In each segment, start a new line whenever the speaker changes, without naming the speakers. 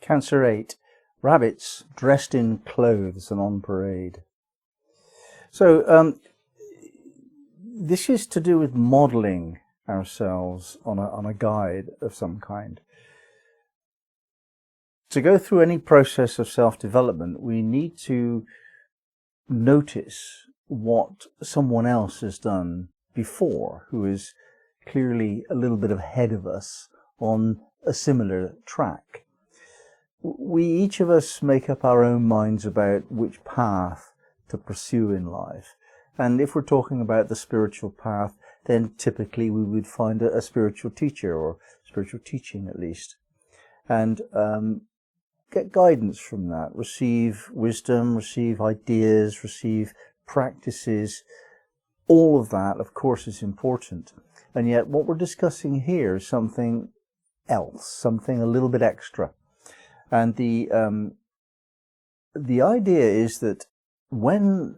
Cancer 8. Rabbits dressed in clothes and on parade. So this is to do with modeling ourselves on a guide of some kind. To go through any process of self-development, we need to notice what someone else has done before, who is clearly a little bit ahead of us on a similar track. We, each of us, make up our own minds about which path to pursue in life. And if we're talking about the spiritual path, then typically we would find a spiritual teacher, or spiritual teaching at least, and get guidance from that, receive wisdom, receive ideas, receive practices. All of that, of course, is important. And yet what we're discussing here is something else, something a little bit extra. And the idea is that when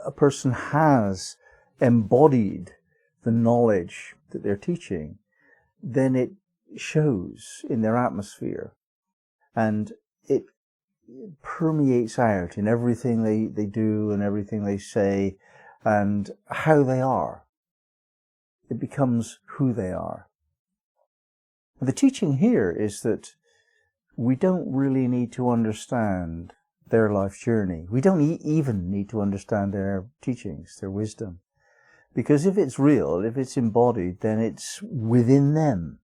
a person has embodied the knowledge that they're teaching, then it shows in their atmosphere, and it permeates out in everything they do and everything they say and how they are. It becomes who they are. The teaching here is that we don't really need to understand their life journey. We don't even need to understand their teachings, their wisdom. Because if it's real, if it's embodied, then it's within them.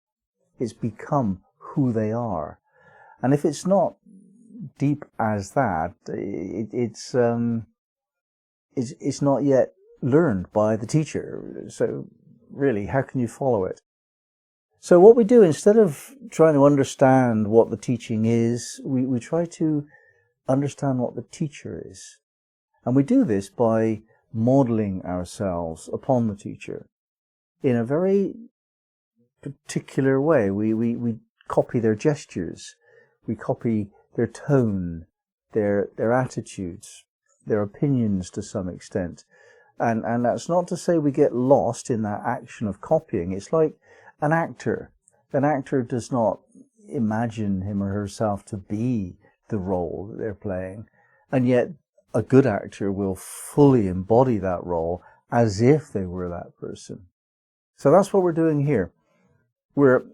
It's become who they are. And if it's not deep as that, it's not yet learned by the teacher. So really, how can you follow it? So what we do, instead of trying to understand what the teaching is, we try to understand what the teacher is. And we do this by modeling ourselves upon the teacher in a very particular way. We copy their gestures, we copy their tone, their attitudes, their opinions to some extent. And that's not to say we get lost in that action of copying. It's like an actor. An actor does not imagine him or herself to be the role that they're playing. And yet a good actor will fully embody that role as if they were that person. So that's what we're doing here. We're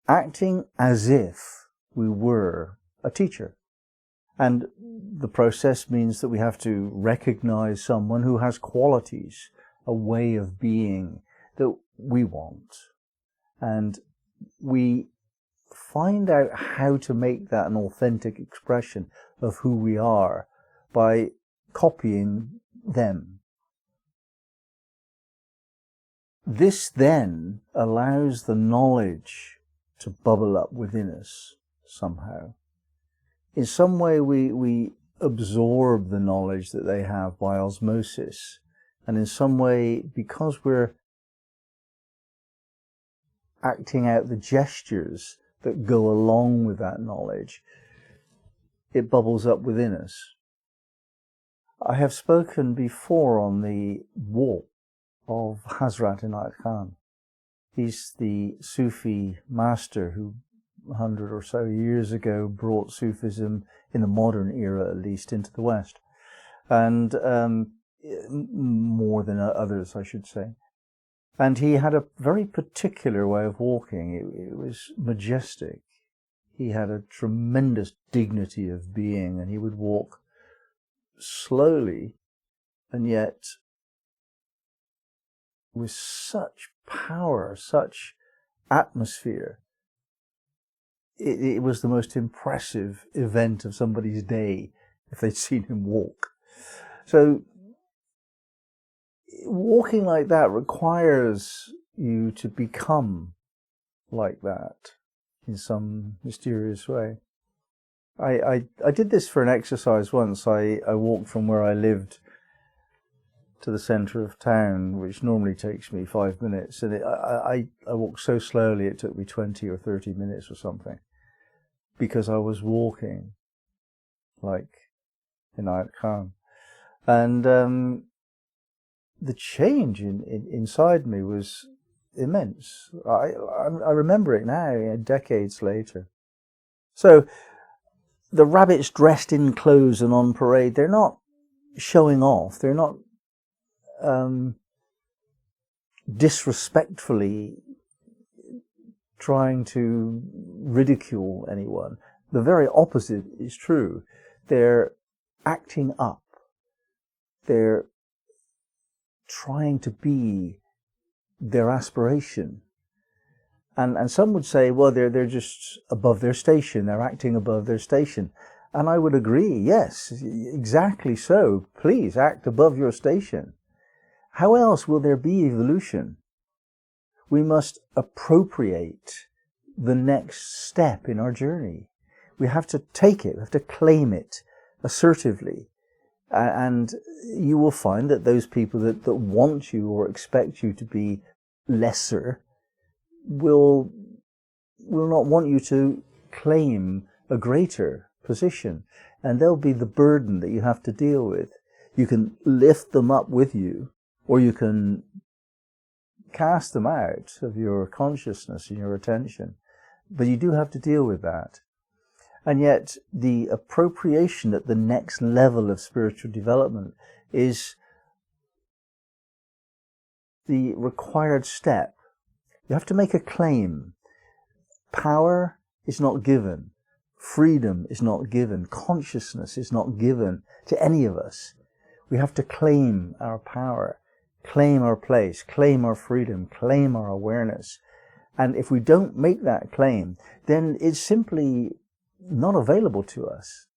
acting as if we were a teacher. And the process means that we have to recognize someone who has qualities, a way of being that we want. And we find out how to make that an authentic expression of who we are by copying them. This then allows the knowledge to bubble up within us somehow. In some way we absorb the knowledge that they have by osmosis, and in some way, because we're acting out the gestures that go along with that knowledge, it bubbles up within us. I have spoken before on the walk of Hazrat Inayat Khan. He's the Sufi master who 100 or so years ago brought Sufism, in the modern era at least, into the West. And more than others, I should say. And he had a very particular way of walking. It was majestic. He had a tremendous dignity of being, and he would walk slowly and yet with such power, such atmosphere. It was the most impressive event of somebody's day if they'd seen him walk. So walking like that requires you to become like that in some mysterious way. I did this for an exercise once. I walked from where I lived to the centre of town, which normally takes me 5 minutes, and I walked so slowly it took me 20 or 30 minutes or something, because I was walking like Inayat Khan. And the change inside me was immense. I remember it now, decades later. So the rabbits dressed in clothes and on parade, they're not showing off. They're not disrespectfully trying to ridicule anyone. The very opposite is true. They're acting up. They're trying to be their aspiration. And some would say, well, they're just above their station. They're acting above their station. And I would agree, yes, exactly so. Please act above your station. How else will there be evolution? We must appropriate the next step in our journey. We have to take it, we have to claim it assertively. And you will find that those people that want you or expect you to be lesser will not want you to claim a greater position. And they'll be the burden that you have to deal with. You can lift them up with you, or you can cast them out of your consciousness and your attention. But you do have to deal with that. And yet the appropriation at the next level of spiritual development is the required step. You have to make a claim. Power is not given. Freedom is not given. Consciousness is not given to any of us. We have to claim our power, claim our place, claim our freedom, claim our awareness. And if we don't make that claim, then it's simply not available to us.